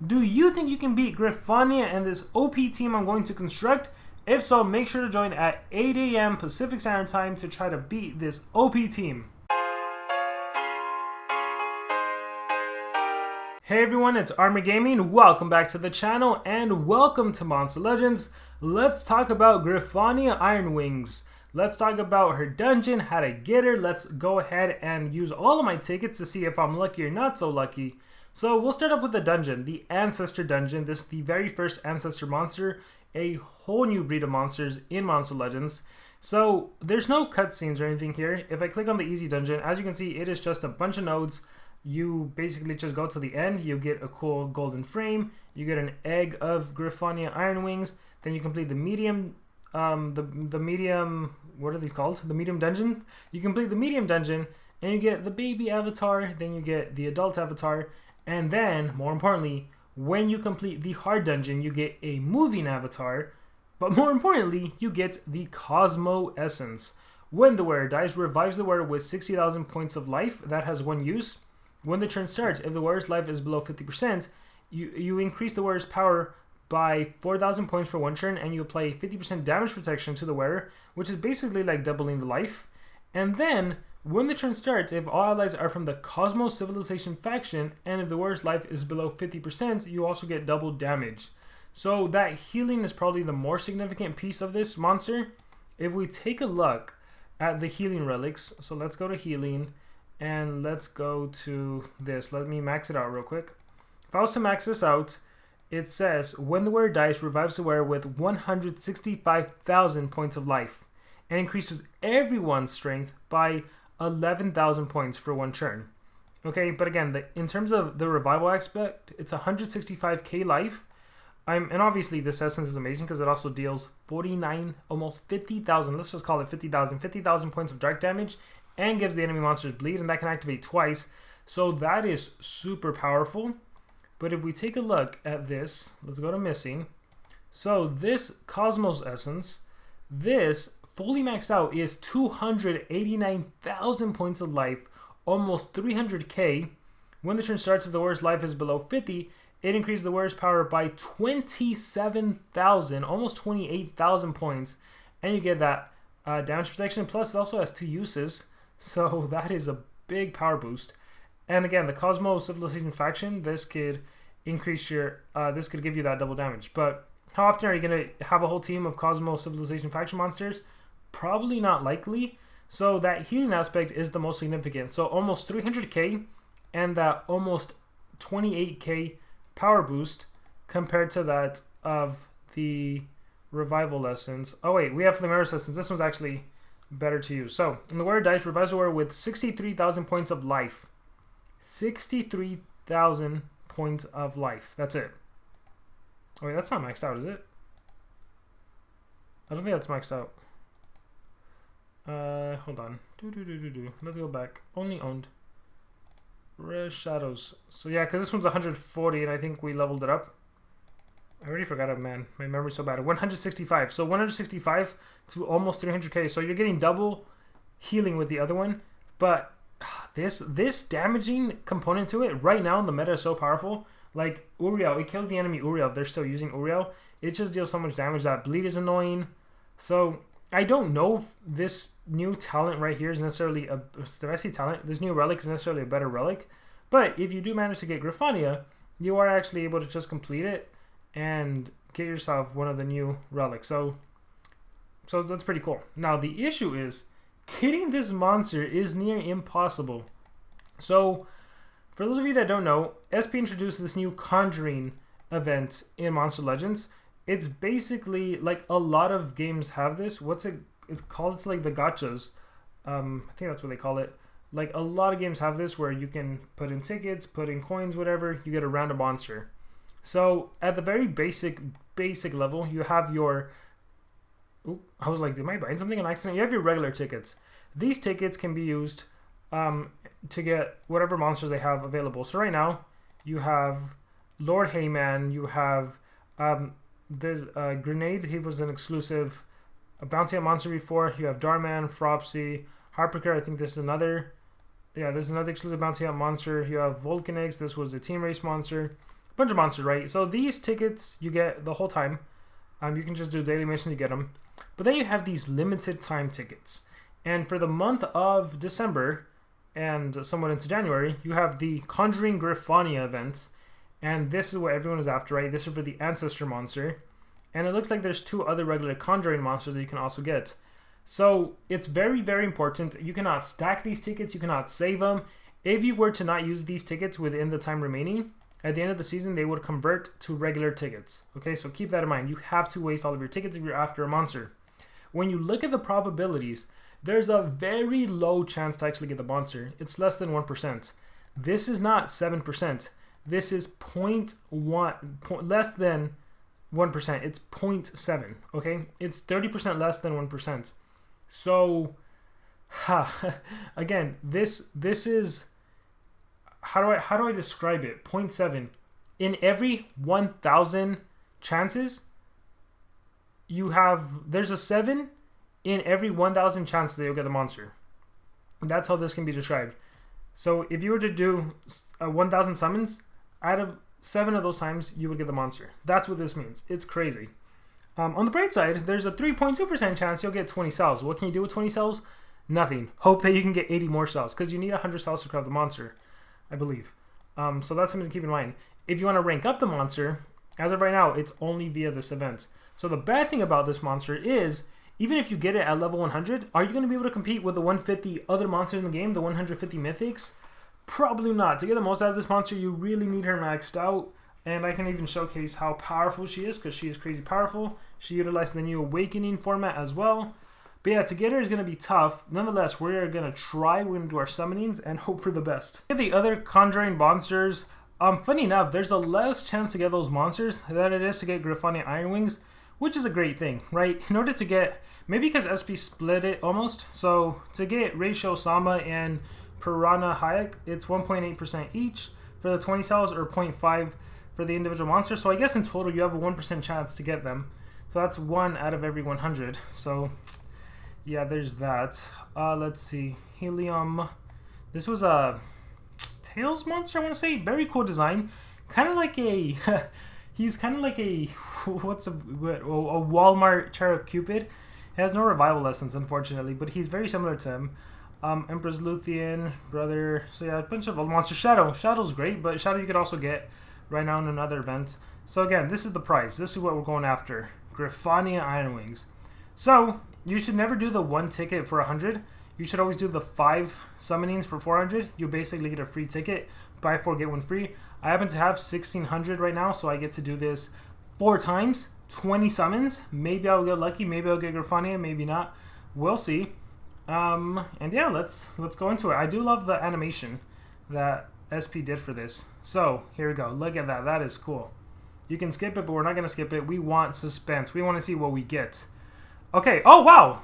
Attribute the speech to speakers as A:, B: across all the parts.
A: Do you think you can beat Griffania and this OP team I'm going to construct? If so, make sure to join at 8 AM Pacific Standard Time to try to beat this OP team. Hey everyone, it's Army Gaming. Welcome back to the channel and welcome to Monster Legends. Let's talk about Griffania Ironwings. Let's talk about her dungeon, how to get her. Let's go ahead and use all of my tickets to see if I'm lucky or not so lucky. So we'll start off with the dungeon, the Ancestor dungeon. This is the very first Ancestor monster, a whole new breed of monsters in Monster Legends. So there's no cutscenes or anything here. If I click on the easy dungeon, as you can see, it is just a bunch of nodes. You basically just go to the end, you get a cool golden frame, you get an egg of Griffania Ironwings, then you complete the medium, the medium, what are these called? The medium dungeon. You complete the medium dungeon, and you get the baby avatar, then you get the adult avatar, and then, more importantly, when you complete the hard dungeon, you get a moving avatar, but more importantly, you get the Cosmo Essence. When the wearer dies, revives the wearer with 60,000 points of life. That has one use. When the turn starts, if the wearer's life is below 50%, you increase the wearer's power by 4,000 points for one turn, and you apply 50% damage protection to the wearer, which is basically like doubling the life. And then, when the turn starts, if all allies are from the Cosmos Civilization faction, and if the wearer's life is below 50%, you also get double damage. So that healing is probably the more significant piece of this monster. If we take a look at the healing relics, so let's go to healing, and let's go to this. Let me max it out real quick. If I was to max this out, it says, when the wearer dies, revives the wearer with 165,000 points of life, and increases everyone's strength by 11,000 points for one turn. Okay, but again, in terms of the revival aspect, it's 165k life. And obviously this essence is amazing because it also deals 49, almost 50,000, let's just call it 50,000 points of dark damage, and gives the enemy monsters bleed, and that can activate twice. So that is super powerful. But if we take a look at this, let's go to missing. So this Cosmos Essence, this fully maxed out is 289,000 points of life, almost 300k. When the turn starts, if the wearer's life is below 50, it increases the wearer's power by 27,000, almost 28,000 points, and you get that damage protection. Plus, it also has two uses, so that is a big power boost. And again, the Cosmo Civilization faction, this could increase your, this could give you that double damage. But how often are you going to have a whole team of Cosmo Civilization faction monsters? Probably not likely. So that healing aspect is the most significant. So almost 300k and that almost 28k power boost compared to that of the revival essence. Oh wait, we have Flameris essence. This one's actually better to use. So when the wearer dies, revives the wearer with 63,000 points of life. 63,000 points of life. That's it. Oh wait, that's not maxed out, is it? I don't think that's maxed out. Hold on. Let's go back. Only owned. Red Shadows. So yeah, because this one's 140 and I think we leveled it up. I already forgot it, man. My memory's so bad. 165. So 165 to almost 300k. So you're getting double healing with the other one. But this damaging component to it right now in the meta is so powerful. Like Uriel, it kills the enemy Uriel if they're still using Uriel. It just deals so much damage. That bleed is annoying. So I don't know if this new talent right here is necessarily a... Did I say talent? This new relic is necessarily a better relic. But if you do manage to get Griffania, you are actually able to just complete it and get yourself one of the new relics. So that's pretty cool. Now, the issue is getting this monster is near impossible. So, for those of you that don't know, SP introduced this new Conjuring event in Monster Legends. It's basically like a lot of games have this. It's called? It's like the gachas. I think that's what they call it. Like a lot of games have this where you can put in tickets, put in coins, whatever. You get a random monster. So at the very basic level, you have your... Ooh, I was like, am I buying something on accident? You have your regular tickets. These tickets can be used to get whatever monsters they have available. So right now, you have Lord Heyman, you have... There's Grenade, he was an exclusive Bounty on Monster before. You have Darman, Fropsy, Harpiker, I think this is another. Yeah, there's another exclusive Bounty on Monster. You have Volcanix, this was a Team Race monster. bunch of monsters, right? So these tickets you get the whole time. You can just do daily missions to get them. But then you have these limited time tickets. And for the month of December and somewhat into January, you have the Conjuring Griffania event. And this is what everyone is after, right? This is for the Ancestor monster. And it looks like there's 2 other regular Conjuring monsters that you can also get. So it's very, very important. You cannot stack these tickets. You cannot save them. If you were to not use these tickets within the time remaining, at the end of the season, they would convert to regular tickets. Okay, so keep that in mind. You have to waste all of your tickets if you're after a monster. When you look at the probabilities, there's a very low chance to actually get the monster. It's less than 1%. This is not 7%. This is 0.1, less than 1%. It's 0.7, okay? It's 30% less than 1%. So, again, this is... How do I describe it? 0.7. In every 1,000 chances, there's a 7 in every 1,000 chances that you'll get the monster. That's how this can be described. So if you were to do 1,000 summons, out of 7 of those times, you would get the monster. That's what this means. It's crazy. On the bright side, there's a 3.2% chance you'll get 20 cells. What can you do with 20 cells? Nothing. Hope that you can get 80 more cells, because you need 100 cells to craft the monster, I believe. So that's something to keep in mind. If you want to rank up the monster, as of right now, it's only via this event. So the bad thing about this monster is, even if you get it at level 100, are you going to be able to compete with the 150 other monsters in the game, the 150 mythics? Probably not. To get the most out of this monster, you really need her maxed out. And I can even showcase how powerful she is, because she is crazy powerful. She utilized the new Awakening format as well. But yeah, to get her is going to be tough. Nonetheless, we're going to try. We're going to do our summonings and hope for the best. The other Conjuring monsters, funny enough, there's a less chance to get those monsters than it is to get Griffania Ironwings, which is a great thing, right? In order to get, maybe because SP split it almost, so to get Ratio Sama and Piranha Hayek, it's 1.8% each for the 20 cells, or 0.5 for the individual monster. So I guess in total you have a 1% chance to get them. So that's 1 out of every 100. So yeah, there's that. Let's see. Helium. This was a Tails monster, I want to say. Very cool design. Kind of like a... he's kind of like a... What's a Walmart Cherub Cupid. He has no revival lessons, unfortunately, but he's very similar to him. Empress Luthien, brother. So yeah, a bunch of old monsters. Shadow. Shadow's great, but Shadow you could also get right now in another event. So again, this is the price. This is what we're going after. Griffania Ironwings. So you should never do the 1 ticket for 100. You should always do the 5 summonings for 400. You basically get a free ticket. Buy 4, get 1 free. I happen to have 1,600 right now, so I get to do this 4 times, 20 summons. Maybe I'll get lucky. Maybe I'll get Griffania. Maybe not. We'll see. And yeah, let's go into it. I do love the animation that SP did for this. So here we go. Look at that. That is cool. You can skip it, but we're not going to skip it. We want suspense. We want to see what we get. Okay. Oh, wow.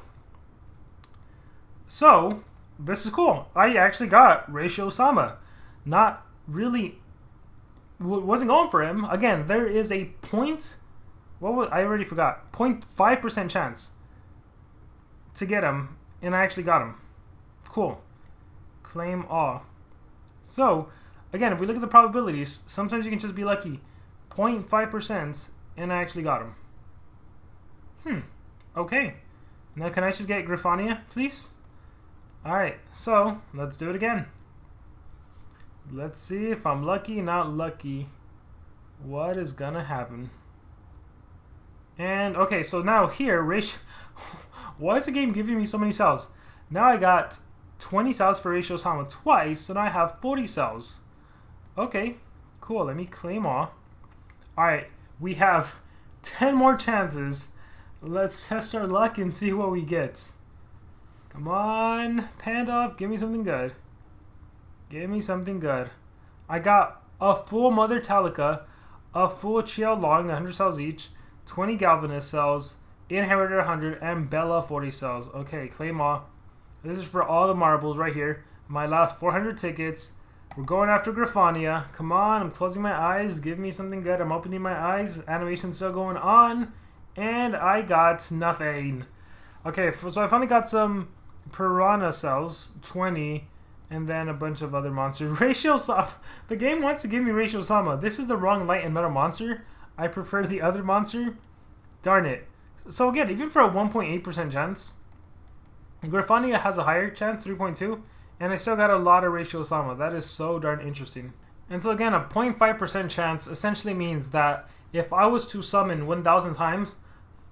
A: So this is cool. I actually got Ratio Sama. Not really... wasn't going for him. Again, there is a point... I already forgot. 0.5% chance to get him. And I actually got him. Cool. Claim all. So, again, if we look at the probabilities, sometimes you can just be lucky. 0.5% and I actually got him. Okay. Now can I just get Griffania, please? Alright, so let's do it again. Let's see if I'm lucky, not lucky. What is gonna happen? And, okay, so now here, why is the game giving me so many cells? Now I got 20 cells for Ratio Sama twice, so now I have 40 cells. Okay, cool. Let me claim all. Alright, we have 10 more chances. Let's test our luck and see what we get. Come on, Pandolf, give me something good. Give me something good. I got a full Mother Talica, a full Chiao Long, 100 cells each, 20 Galvanist cells, Inheritor 100, and Bella 40 cells. Okay, claim all. This is for all the marbles right here. My last 400 tickets. We're going after Griffania. Come on, I'm closing my eyes. Give me something good. I'm opening my eyes. Animation's still going on. And I got nothing. Okay, so I finally got some Piranha cells. 20. And then a bunch of other monsters. Ratio Sama. The game wants to give me Ratio Sama. This is the wrong light and metal monster. I prefer the other monster. Darn it. So again, even for a 1.8% chance, Griffania has a higher chance, 3.2, and I still got a lot of Ratio Sama. That is so darn interesting. And so again, a 0.5% chance essentially means that if I was to summon 1,000 times,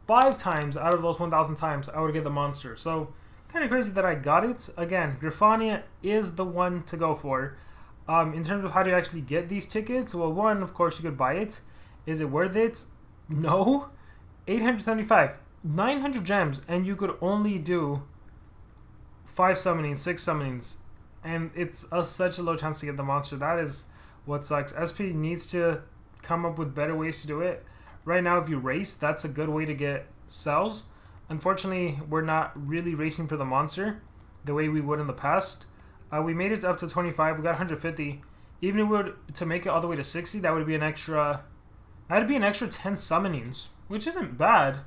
A: 5 times out of those 1,000 times, I would get the monster. So kind of crazy that I got it. Again, Griffania is the one to go for. In terms of how to actually get these tickets, well, one, of course, you could buy it. Is it worth it? No. 875, 900 gems, and you could only do 5 summonings, 6 summonings, and it's such a low chance to get the monster. That is what sucks. SP needs to come up with better ways to do it. Right now, if you race, that's a good way to get cells. Unfortunately, we're not really racing for the monster the way we would in the past. We made it up to 25. We got 150. Even if we were to make it all the way to 60, that would be an extra. That'd be an extra 10 summonings, which isn't bad,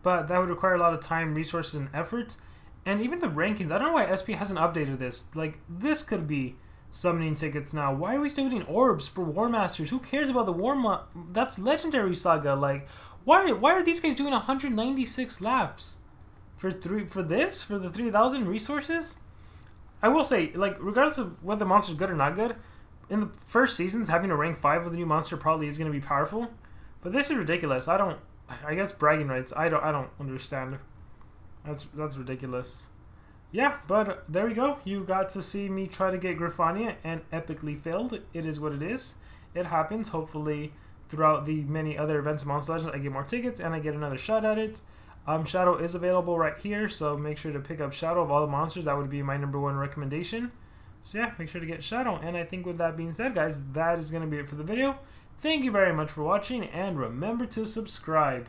A: but that would require a lot of time, resources, and effort. And even the rankings, I don't know why SP hasn't updated this. Like, this could be summoning tickets now. Why are we still getting orbs for War Masters? Who cares about the War That's Legendary Saga. Like, why are these guys doing 196 laps for the 3,000 resources? I will say, like, regardless of whether the monster's good or not good, in the first seasons, having a rank 5 with a new monster probably is going to be powerful. But this is ridiculous. I guess bragging rights. I don't understand. That's ridiculous. Yeah, but there we go. You got to see me try to get Griffania and epically failed. It is what it is. It happens. Hopefully, throughout the many other events of Monster Legends, I get more tickets and I get another shot at it. Shadow is available right here, so make sure to pick up Shadow of all the monsters. That would be my #1 recommendation. So yeah, make sure to get Shadow. And I think with that being said, guys, that is going to be it for the video. Thank you very much for watching, and remember to subscribe.